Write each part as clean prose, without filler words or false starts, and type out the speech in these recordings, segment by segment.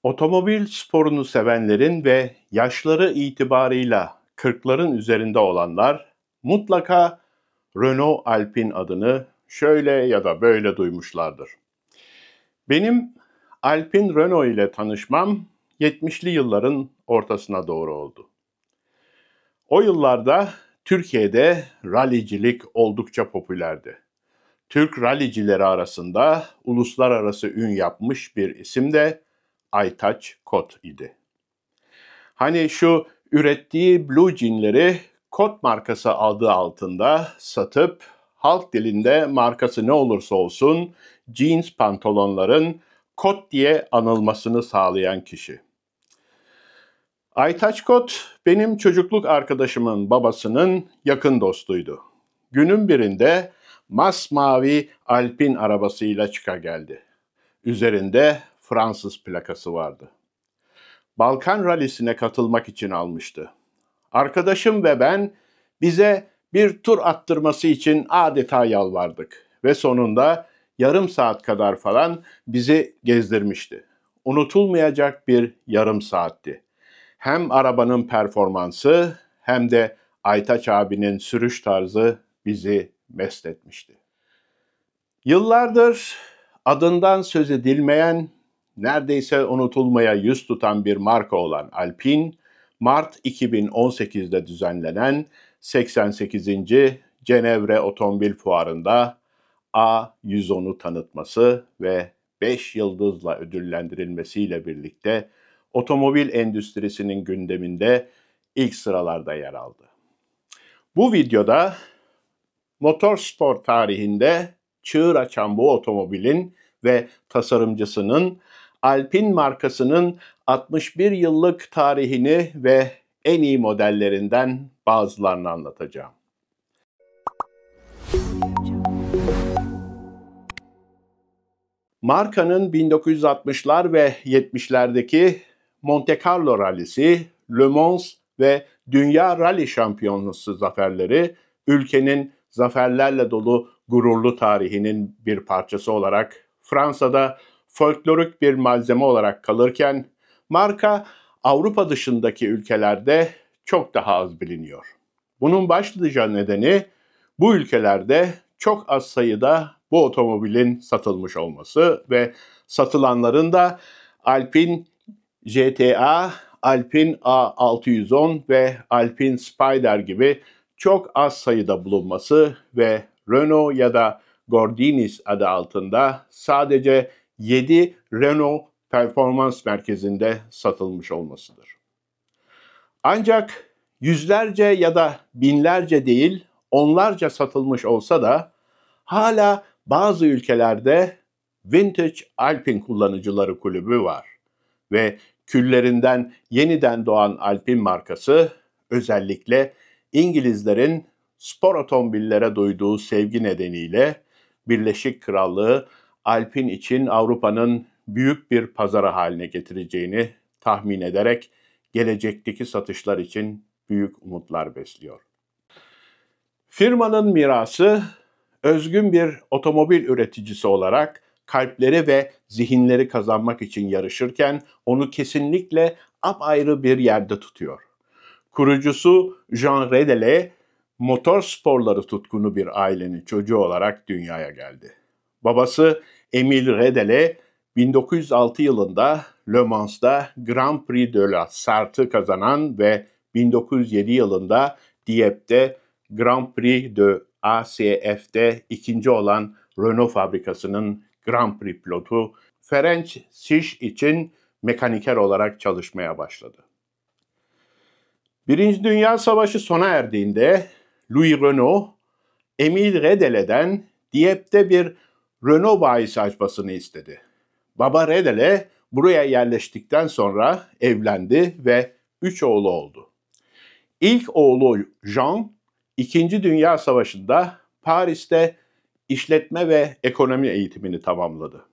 Otomobil sporunu sevenlerin ve yaşları itibarıyla 40'ların üzerinde olanlar mutlaka Renault Alpine adını şöyle ya da böyle duymuşlardır. Benim Alpine Renault ile tanışmam 70'li yılların ortasına doğru oldu. O yıllarda Türkiye'de rallicilik oldukça popülerdi. Türk rallicileri arasında uluslararası ün yapmış bir isim de Aytaç Kot idi. Hani şu ürettiği blue jeanleri Kot markası adı altında satıp halk dilinde markası ne olursa olsun jeans pantolonların Kot diye anılmasını sağlayan kişi. Aytaç Kot benim çocukluk arkadaşımın babasının yakın dostuydu. Günün birinde masmavi Alpine arabasıyla çıka geldi. Üzerinde Fransız plakası vardı. Balkan Rally'sine katılmak için almıştı. Arkadaşım ve ben bize bir tur attırması için adeta yalvardık ve sonunda yarım saat kadar falan bizi gezdirmişti. Unutulmayacak bir yarım saatti. Hem arabanın performansı hem de Aytaç abinin sürüş tarzı bizi mest etmişti. Yıllardır adından söz edilmeyen, neredeyse unutulmaya yüz tutan bir marka olan Alpine, Mart 2018'de düzenlenen 88. Cenevre Otomobil Fuarı'nda A110'u tanıtması ve 5 yıldızla ödüllendirilmesiyle birlikte otomobil endüstrisinin gündeminde ilk sıralarda yer aldı. Bu videoda motorspor tarihinde çığır açan bu otomobilin ve tasarımcısının Alpine markasının 61 yıllık tarihini ve en iyi modellerinden bazılarını anlatacağım. Markanın 1960'lar ve 70'lerdeki Monte Carlo Rally'si, Le Mans ve Dünya Rally Şampiyonası zaferleri ülkenin zaferlerle dolu gururlu tarihinin bir parçası olarak Fransa'da folklorik bir malzeme olarak kalırken marka Avrupa dışındaki ülkelerde çok daha az biliniyor. Bunun başlıca nedeni bu ülkelerde çok az sayıda bu otomobilin satılmış olması ve satılanların da Alpine GTA, Alpine A610 ve Alpine Spider gibi çok az sayıda bulunması ve Renault ya da Gordinis adı altında sadece 7 Renault performans merkezinde satılmış olmasıdır. Ancak yüzlerce ya da binlerce değil, onlarca satılmış olsa da hala bazı ülkelerde Vintage Alpine Kullanıcıları Kulübü var ve küllerinden yeniden doğan Alpine markası özellikle İngilizlerin spor otomobillere duyduğu sevgi nedeniyle Birleşik Krallığı Alpine için Avrupa'nın büyük bir pazarı haline getireceğini tahmin ederek gelecekteki satışlar için büyük umutlar besliyor. Firmanın mirası özgün bir otomobil üreticisi olarak kalpleri ve zihinleri kazanmak için yarışırken onu kesinlikle apayrı bir yerde tutuyor. Kurucusu Jean Redele, motor sporları tutkunu bir ailenin çocuğu olarak dünyaya geldi. Babası Emile Redele, 1906 yılında Le Mans'da Grand Prix de la Sarthe kazanan ve 1907 yılında Dieppe Grand Prix de ACF'de ikinci olan Renault fabrikasının Grand Prix pilotu Ferenc Siş için mekaniker olarak çalışmaya başladı. Birinci Dünya Savaşı sona erdiğinde Louis Renault, Emile Redele'den Dieppe'de bir Renault bayisi açmasını istedi. Baba Redele buraya yerleştikten sonra evlendi ve 3 oğlu oldu. İlk oğlu Jean, İkinci Dünya Savaşı'nda Paris'te işletme ve ekonomi eğitimini tamamladı.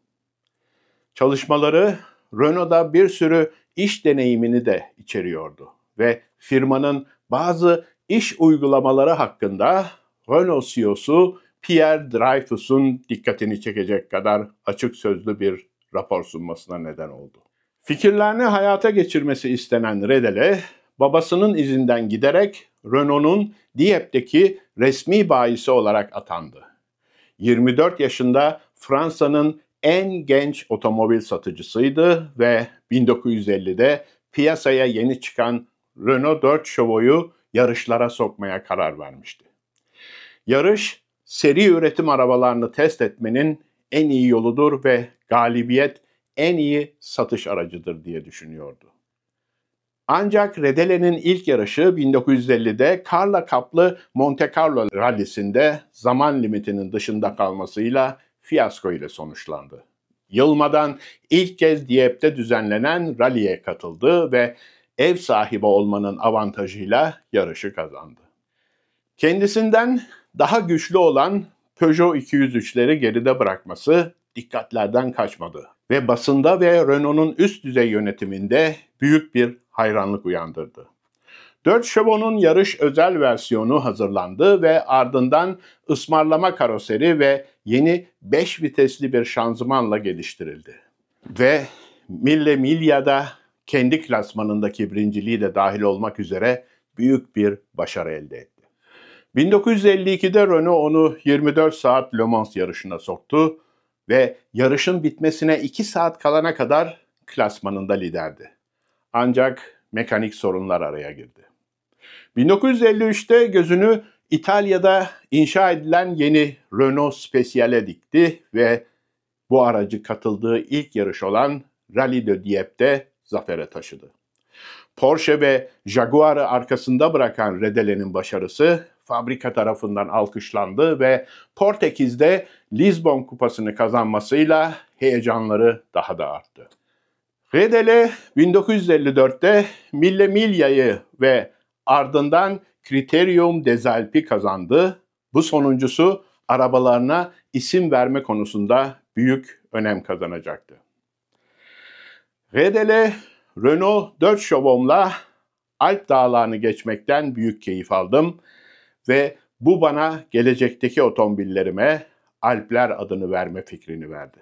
Çalışmaları Renault'da bir sürü iş deneyimini de içeriyordu ve firmanın bazı iş uygulamaları hakkında Renault CEO'su Pierre Dreyfus'un dikkatini çekecek kadar açık sözlü bir rapor sunmasına neden oldu. Fikirlerini hayata geçirmesi istenen Redele, babasının izinden giderek Renault'un Diepp'teki resmi bayisi olarak atandı. 24 yaşında Fransa'nın en genç otomobil satıcısıydı ve 1950'de piyasaya yeni çıkan Renault 4 Chevaux'u yarışlara sokmaya karar vermişti. Yarış, seri üretim arabalarını test etmenin en iyi yoludur ve galibiyet en iyi satış aracıdır diye düşünüyordu. Ancak Redele'nin ilk yarışı 1950'de karla kaplı Monte Carlo rallisinde zaman limitinin dışında kalmasıyla fiyasko ile sonuçlandı. Yılmadan ilk kez Diepp'te düzenlenen ralliye katıldı ve ev sahibi olmanın avantajıyla yarışı kazandı. Kendisinden daha güçlü olan Peugeot 203'leri geride bırakması dikkatlerden kaçmadı ve basında ve Renault'un üst düzey yönetiminde büyük bir hayranlık uyandırdı. 4 Chevaux'un yarış özel versiyonu hazırlandı ve ardından ısmarlama karoseri ve yeni 5 vitesli bir şanzımanla geliştirildi. Ve Mille Miglia'da kendi klasmanındaki birinciliği de dahil olmak üzere büyük bir başarı elde etti. 1952'de Renault onu 24 saat Le Mans yarışına soktu ve yarışın bitmesine 2 saat kalana kadar klasmanında liderdi. Ancak mekanik sorunlar araya girdi. 1953'te gözünü İtalya'da inşa edilen yeni Renault Speciale'e dikti ve bu aracı katıldığı ilk yarış olan Rallye de Diepp'te zafere taşıdı. Porsche ve Jaguar'ı arkasında bırakan Redele'nin başarısı fabrika tarafından alkışlandı ve Portekiz'de Lisbon kupasını kazanmasıyla heyecanları daha da arttı. Redele 1954'te Mille Miglia'yı ve ardından Criterium des Alpes'i kazandı. Bu sonuncusu arabalarına isim verme konusunda büyük önem kazanacaktı. Redele, Renault 4 Chevaux'la Alp dağlarını geçmekten büyük keyif aldım ve bu bana gelecekteki otomobillerime Alpler adını verme fikrini verdi.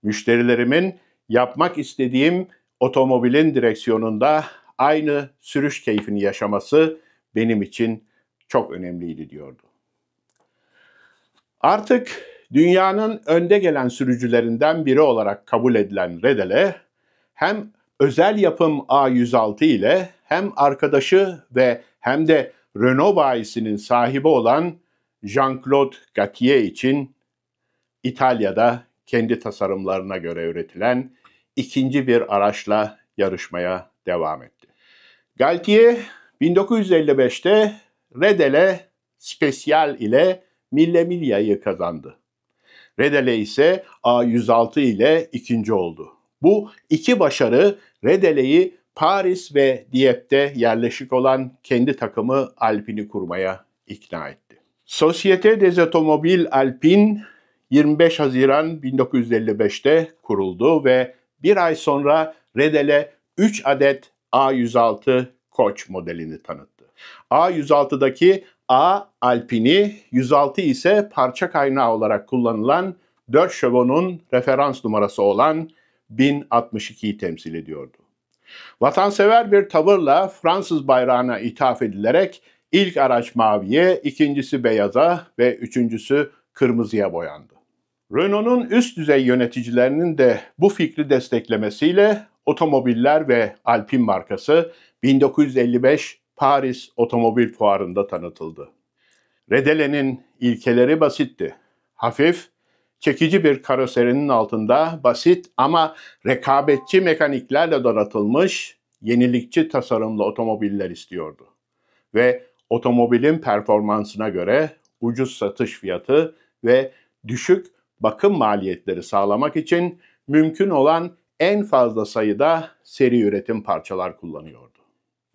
Müşterilerimin yapmak istediğim otomobilin direksiyonunda aynı sürüş keyfini yaşaması benim için çok önemliydi diyordu. Artık dünyanın önde gelen sürücülerinden biri olarak kabul edilen Redele, hem özel yapım A106 ile hem arkadaşı ve hem de Renault bayisinin sahibi olan Jean-Claude Gauthier için İtalya'da kendi tasarımlarına göre üretilen ikinci bir araçla yarışmaya devam etti. Gauthier 1955'te Redele Special ile Mille Miglia'yı kazandı. Redele ise A106 ile ikinci oldu. Bu iki başarı Redele'yi Paris ve Diepp'te yerleşik olan kendi takımı Alpine'i kurmaya ikna etti. Société des Automobiles Alpines 25 Haziran 1955'te kuruldu ve bir ay sonra Redele 3 adet A106 Koç modelini tanıttı. A106'daki A Alpine'i, 106 ise parça kaynağı olarak kullanılan 4 Chevaux'un referans numarası olan 1062'yi temsil ediyordu. Vatansever bir tavırla Fransız bayrağına ithaf edilerek ilk araç maviye, ikincisi beyaza ve üçüncüsü kırmızıya boyandı. Renault'un üst düzey yöneticilerinin de bu fikri desteklemesiyle otomobiller ve Alpine markası 1955 Paris Otomobil Fuarı'nda tanıtıldı. Redele'nin ilkeleri basitti. Hafif, çekici bir karoserinin altında basit ama rekabetçi mekaniklerle donatılmış yenilikçi tasarımlı otomobiller istiyordu. Ve otomobilin performansına göre ucuz satış fiyatı ve düşük bakım maliyetleri sağlamak için mümkün olan en fazla sayıda seri üretim parçalar kullanıyordu.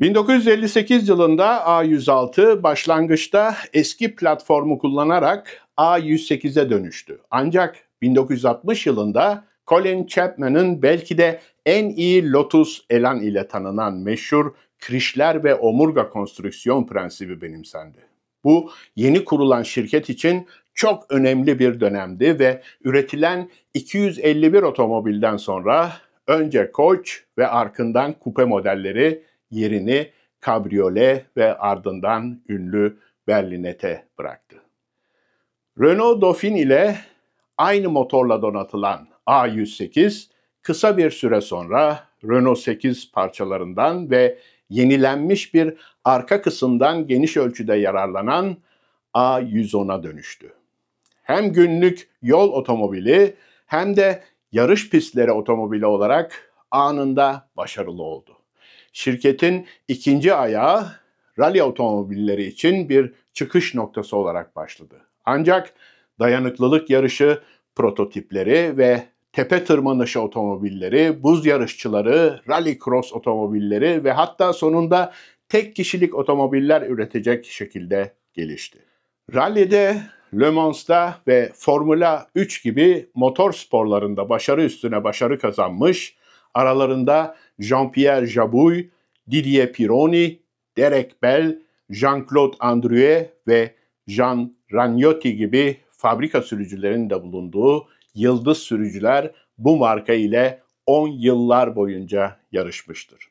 1958 yılında A106 başlangıçta eski platformu kullanarak A108'e dönüştü. Ancak 1960 yılında Colin Chapman'ın belki de en iyi Lotus Elan ile tanınan meşhur krişler ve omurga konstrüksiyon prensibi benimsendi. Bu yeni kurulan şirket için çok önemli bir dönemdi ve üretilen 251 otomobilden sonra önce Coach ve ardından kupe modelleri yerini kabriyole ve ardından ünlü berlinete bıraktı. Renault Dauphine ile aynı motorla donatılan A108 kısa bir süre sonra Renault 8 parçalarından ve yenilenmiş bir arka kısımdan geniş ölçüde yararlanan A110'a dönüştü. Hem günlük yol otomobili hem de yarış pistleri otomobili olarak anında başarılı oldu. Şirketin ikinci ayağı rally otomobilleri için bir çıkış noktası olarak başladı. Ancak dayanıklılık yarışı prototipleri ve tepe tırmanışı otomobilleri, buz yarışçıları, rally cross otomobilleri ve hatta sonunda tek kişilik otomobiller üretecek şekilde gelişti. Rally'de, Le Mans'ta ve Formula 3 gibi motor sporlarında başarı üstüne başarı kazanmış, aralarında Jean-Pierre Jabouille, Didier Pironi, Derek Bell, Jean-Claude Andruet ve Jean Ragnotti gibi fabrika sürücülerinin de bulunduğu yıldız sürücüler bu marka ile 10 yıllar boyunca yarışmıştır.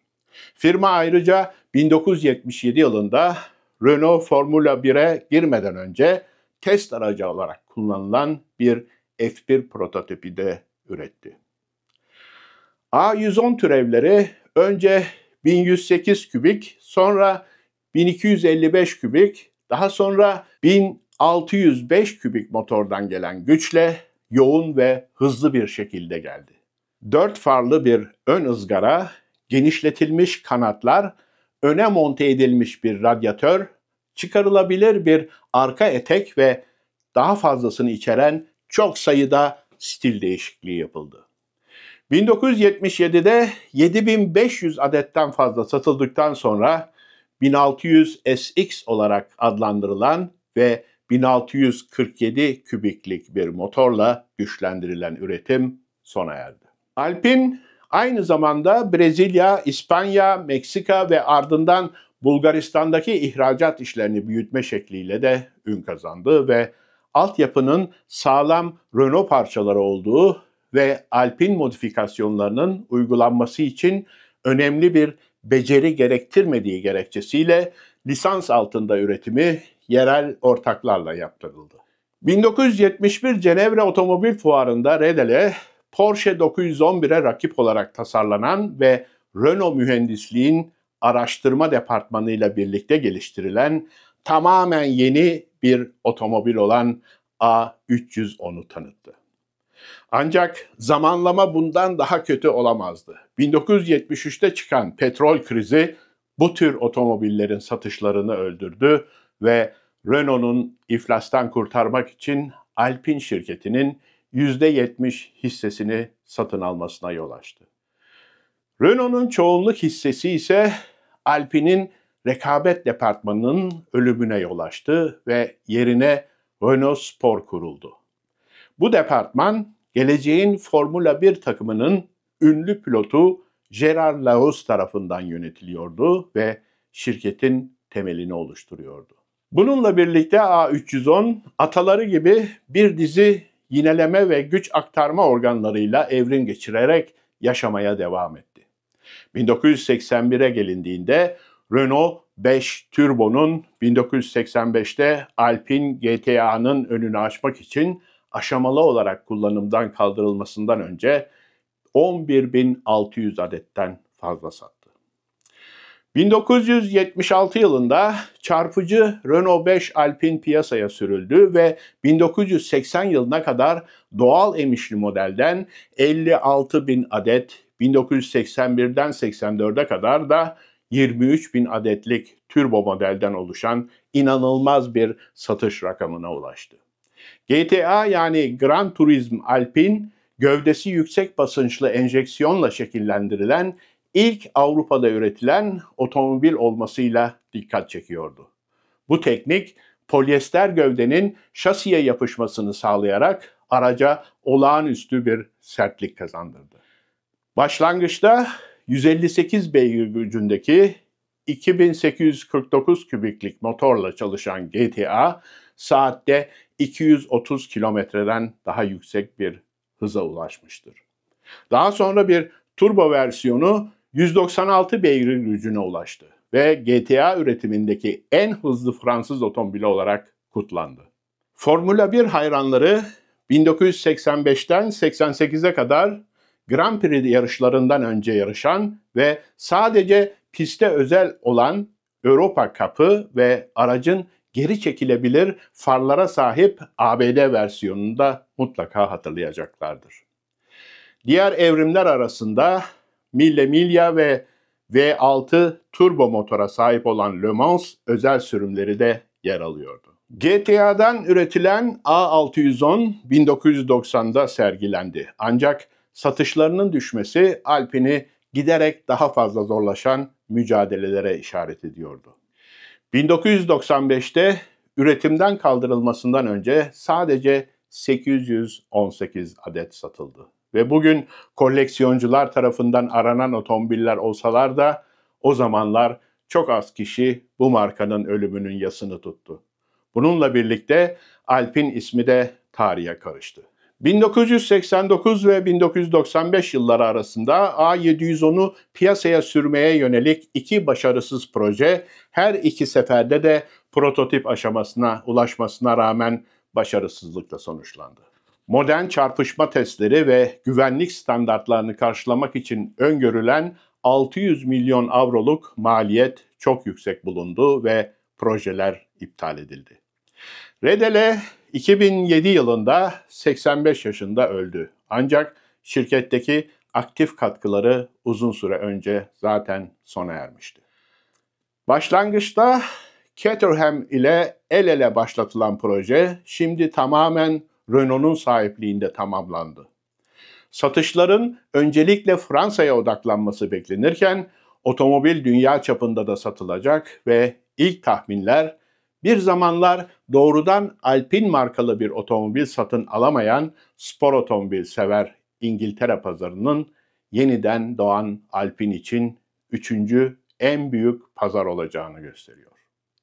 Firma ayrıca 1977 yılında Renault Formula 1'e girmeden önce test aracı olarak kullanılan bir F1 prototipi de üretti. A110 türevleri önce 1108 kübik, sonra 1255 kübik, daha sonra 1605 kübik motordan gelen güçle yoğun ve hızlı bir şekilde geldi. 4 farlı bir ön ızgara, genişletilmiş kanatlar, öne monte edilmiş bir radyatör, çıkarılabilir bir arka etek ve daha fazlasını içeren çok sayıda stil değişikliği yapıldı. 1977'de 7500 adetten fazla satıldıktan sonra 1600 SX olarak adlandırılan ve 1647 kübiklik bir motorla güçlendirilen üretim sona erdi. Alpine aynı zamanda Brezilya, İspanya, Meksika ve ardından Bulgaristan'daki ihracat işlerini büyütme şekliyle de ün kazandı ve altyapının sağlam Renault parçaları olduğu ve Alpine modifikasyonlarının uygulanması için önemli bir beceri gerektirmediği gerekçesiyle lisans altında üretimi yerel ortaklarla yaptırıldı. 1971 Cenevre Otomobil Fuarı'nda Redele, Porsche 911'e rakip olarak tasarlanan ve Renault mühendisliğin araştırma departmanıyla birlikte geliştirilen tamamen yeni bir otomobil olan A310'u tanıttı. Ancak zamanlama bundan daha kötü olamazdı. 1973'te çıkan petrol krizi bu tür otomobillerin satışlarını öldürdü ve Renault'un iflastan kurtarmak için Alpine şirketinin %70 hissesini satın almasına yol açtı. Renault'un çoğunluk hissesi ise Alpine'in rekabet departmanının ölümüne yol açtı ve yerine Renault Sport kuruldu. Bu departman geleceğin Formula 1 takımının ünlü pilotu Gérard Laos tarafından yönetiliyordu ve şirketin temelini oluşturuyordu. Bununla birlikte A310 ataları gibi bir dizi yineleme ve güç aktarma organlarıyla evrim geçirerek yaşamaya devam etti. 1981'e gelindiğinde Renault 5 Turbo'nun 1985'te Alpine GTA'nın önünü açmak için aşamalı olarak kullanımdan kaldırılmasından önce 11.600 adetten fazla sattı. 1976 yılında çarpıcı Renault 5 Alpine piyasaya sürüldü ve 1980 yılına kadar doğal emişli modelden 56.000 adet, 1981'den 84'e kadar da 23.000 adetlik turbo modelden oluşan inanılmaz bir satış rakamına ulaştı. GTA yani Gran Turismo Alpine, gövdesi yüksek basınçlı enjeksiyonla şekillendirilen ilk Avrupa'da üretilen otomobil olmasıyla dikkat çekiyordu. Bu teknik polyester gövdenin şasiye yapışmasını sağlayarak araca olağanüstü bir sertlik kazandırdı. Başlangıçta 158 beygir gücündeki 2849 kübiklik motorla çalışan GTA, saatte 230 kilometreden daha yüksek bir hıza ulaşmıştır. Daha sonra bir turbo versiyonu 196 beygir gücüne ulaştı ve GTA üretimindeki en hızlı Fransız otomobili olarak kutlandı. Formula 1 hayranları 1985'ten 88'e kadar Grand Prix yarışlarından önce yarışan ve sadece piste özel olan Europa Cup'ı ve aracın geri çekilebilir farlara sahip ABD versiyonunu da mutlaka hatırlayacaklardır. Diğer evrimler arasında Mille Miglia ve V6 turbo motora sahip olan Le Mans özel sürümleri de yer alıyordu. GTA'dan üretilen A610 1990'da sergilendi. Ancak satışlarının düşmesi Alpine'i giderek daha fazla zorlaşan mücadelelere işaret ediyordu. 1995'te üretimden kaldırılmasından önce sadece 818 adet satıldı. Ve bugün koleksiyoncular tarafından aranan otomobiller olsalar da o zamanlar çok az kişi bu markanın ölümünün yasını tuttu. Bununla birlikte Alpine ismi de tarihe karıştı. 1989 ve 1995 yılları arasında A710'u piyasaya sürmeye yönelik iki başarısız proje her iki seferde de prototip aşamasına ulaşmasına rağmen başarısızlıkla sonuçlandı. Modern çarpışma testleri ve güvenlik standartlarını karşılamak için öngörülen 600 milyon avroluk maliyet çok yüksek bulundu ve projeler iptal edildi. Redele 2007 yılında 85 yaşında öldü. Ancak şirketteki aktif katkıları uzun süre önce zaten sona ermişti. Başlangıçta Caterham ile el ele başlatılan proje şimdi tamamen Renault'un sahipliğinde tamamlandı. Satışların öncelikle Fransa'ya odaklanması beklenirken otomobil dünya çapında da satılacak ve ilk tahminler bir zamanlar doğrudan Alpine markalı bir otomobil satın alamayan spor otomobil sever İngiltere pazarının yeniden doğan Alpine için 3. en büyük pazar olacağını gösteriyor.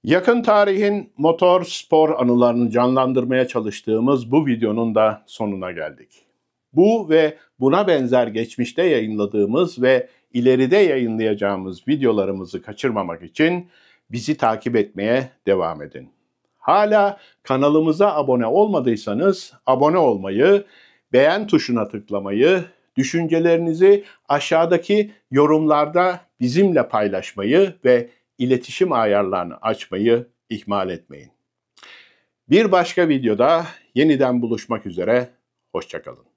Yakın tarihin motor spor anılarını canlandırmaya çalıştığımız bu videonun da sonuna geldik. Bu ve buna benzer geçmişte yayınladığımız ve ileride yayınlayacağımız videolarımızı kaçırmamak için bizi takip etmeye devam edin. Hala kanalımıza abone olmadıysanız abone olmayı, beğen tuşuna tıklamayı, düşüncelerinizi aşağıdaki yorumlarda bizimle paylaşmayı ve iletişim ayarlarını açmayı ihmal etmeyin. Bir başka videoda yeniden buluşmak üzere, hoşça kalın.